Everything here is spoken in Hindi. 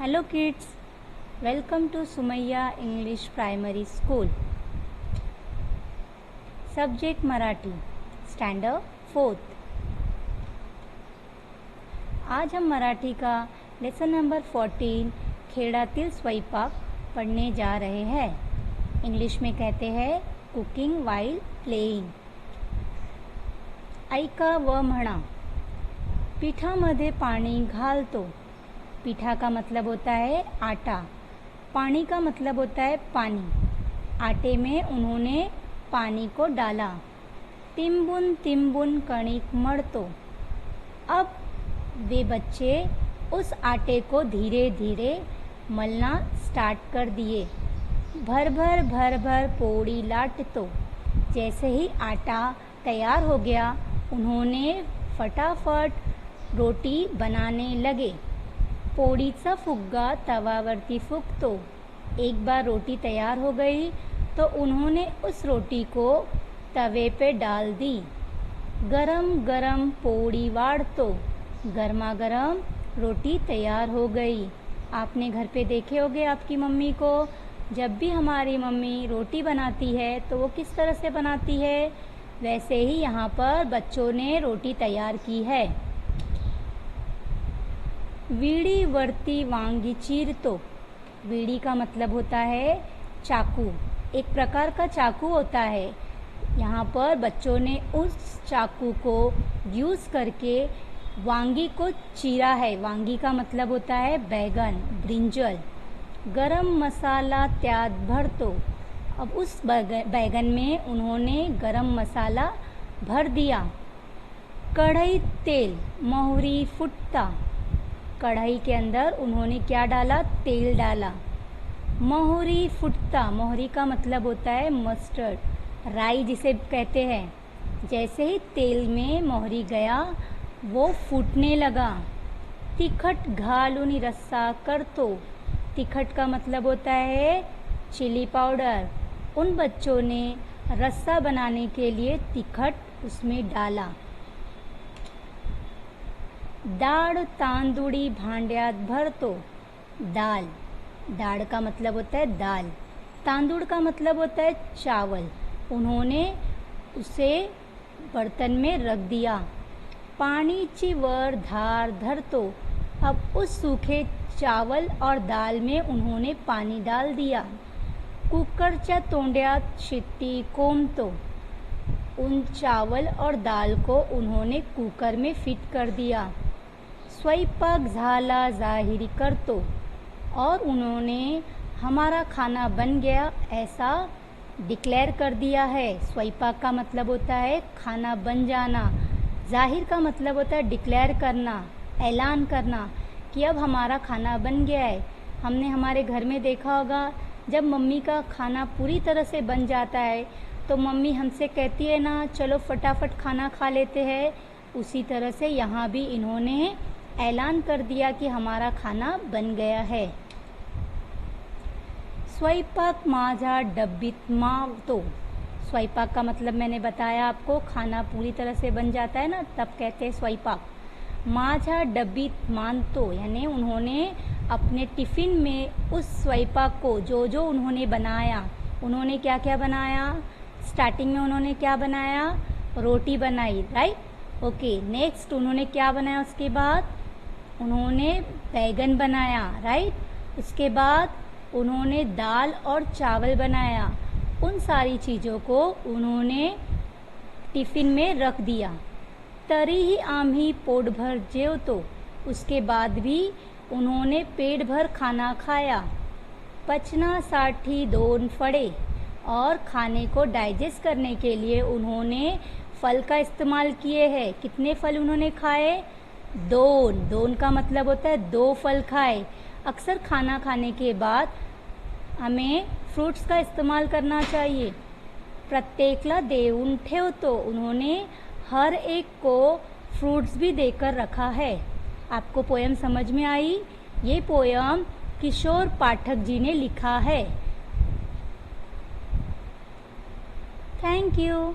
Hello kids, welcome to Sumaya English Primary School. Subject Marathi, Standard 4th. आज हम मराठी का लेसन नंबर 14 खेड़ातील स्वयंपाक पढ़ने जा रहे हैं. इंग्लिश में कहते हैं कुकिंग वाइल प्लेइंग. ऐका व म्हणा. पिठामध्ये पाणी घालतो. पीठा का मतलब होता है आटा, पानी का मतलब होता है पानी. आटे में उन्होंने पानी को डाला. तिम्बुन तिम्बुन कणिक मळतो. अब वे बच्चे उस आटे को धीरे धीरे मलना स्टार्ट कर दिए. भर भर भर भर पोड़ी लाटतो. जैसे ही आटा तैयार हो गया उन्होंने फटाफट रोटी बनाने लगे. पोळीचा फुग्गा तवावरती फुकतो. एक बार रोटी तैयार हो गई तो उन्होंने उस रोटी को तवे पे डाल दी. गरम गरम पोड़ी वाढतो. गर्मा गरम रोटी तैयार हो गई. आपने घर पे देखे होंगे आपकी मम्मी को, जब भी हमारी मम्मी रोटी बनाती है तो वो किस तरह से बनाती है, वैसे ही यहाँ पर बच्चों ने रोटी तैयार की है. वीड़ी वरती वांगी चीरतो. वीड़ी का मतलब होता है चाकू. एक प्रकार का चाकू होता है. यहाँ पर बच्चों ने उस चाकू को यूज़ करके वांगी को चीरा है. वांगी का मतलब होता है बैगन, ब्रिंजल. गरम मसाला त्यात भरतो. अब उस बैगन में उन्होंने गरम मसाला भर दिया. कढ़ाई तेल मोहरी फुटता. कढ़ाई के अंदर उन्होंने क्या डाला, तेल डाला. मोहरी फुटता. मोहरी का मतलब होता है मस्टर्ड, राई जिसे कहते हैं. जैसे ही तेल में मोहरी गया वो फूटने लगा. तिखट घालून रस्सा करतो. तिखट का मतलब होता है चिली पाउडर. उन बच्चों ने रस्सा बनाने के लिए तिखट उसमें डाला. दाळ तांदुळी भांड्यात भरतो. दाल, दाळ का मतलब होता है दाल. तांदूळ का मतलब होता है चावल. उन्होंने उसे बर्तन में रख दिया. पाणीची वर धार धरतो. अब उस सूखे चावल और दाल में उन्होंने पानी डाल दिया. कुकरच्या तोंड्यात शिट्टी कोंबतो. उन चावल और दाल को उन्होंने कुकर में फिट कर दिया. स्वयंपाक झाला जाहिर करतो. और उन्होंने हमारा खाना बन गया ऐसा डिक्लेयर कर दिया है. स्वयंपाक का मतलब होता है खाना बन जाना. जाहिर का मतलब होता है डिक्लेयर करना, ऐलान करना कि अब हमारा खाना बन गया है. हमने हमारे घर में देखा होगा जब मम्मी का खाना पूरी तरह से बन जाता है तो मम्मी हमसे कहती है ना, चलो फटाफट खाना खा लेते हैं. उसी तरह से यहाँ भी इन्होंने ऐलान कर दिया कि हमारा खाना बन गया है. स्वयंपाक माझा डब्बीत मावतो. स्वयंपाक का मतलब मैंने बताया आपको, खाना पूरी तरह से बन जाता है ना तब कहते हैं स्वयंपाक. माझा डब्बीत मानतो यानी उन्होंने अपने टिफ़िन में उस स्वयंपाक को जो जो उन्होंने बनाया, उन्होंने क्या क्या बनाया. स्टार्टिंग में उन्होंने क्या बनाया, रोटी बनाई, राइट. ओके, नेक्स्ट उन्होंने क्या बनाया, उसके बाद उन्होंने बैगन बनाया, राइट. उसके बाद उन्होंने दाल और चावल बनाया. उन सारी चीज़ों को उन्होंने टिफ़िन में रख दिया. तरीही आम्ही पोटभर जेवतो. उसके बाद भी उन्होंने पेट भर खाना खाया. पचनासाठी 2 फळे. और खाने को डाइजेस्ट करने के लिए उन्होंने फल का इस्तेमाल किए हैं. कितने फल उन्होंने खाए, 2 का मतलब होता है 2 फल खाए. अक्सर खाना खाने के बाद हमें फ्रूट्स का इस्तेमाल करना चाहिए. प्रत्येकला देऊन ठेवतो. उन्होंने हर एक को फ्रूट्स भी देकर रखा है. आपको पोयम समझ में आई. ये पोयम किशोर पाठक जी ने लिखा है. Thank you.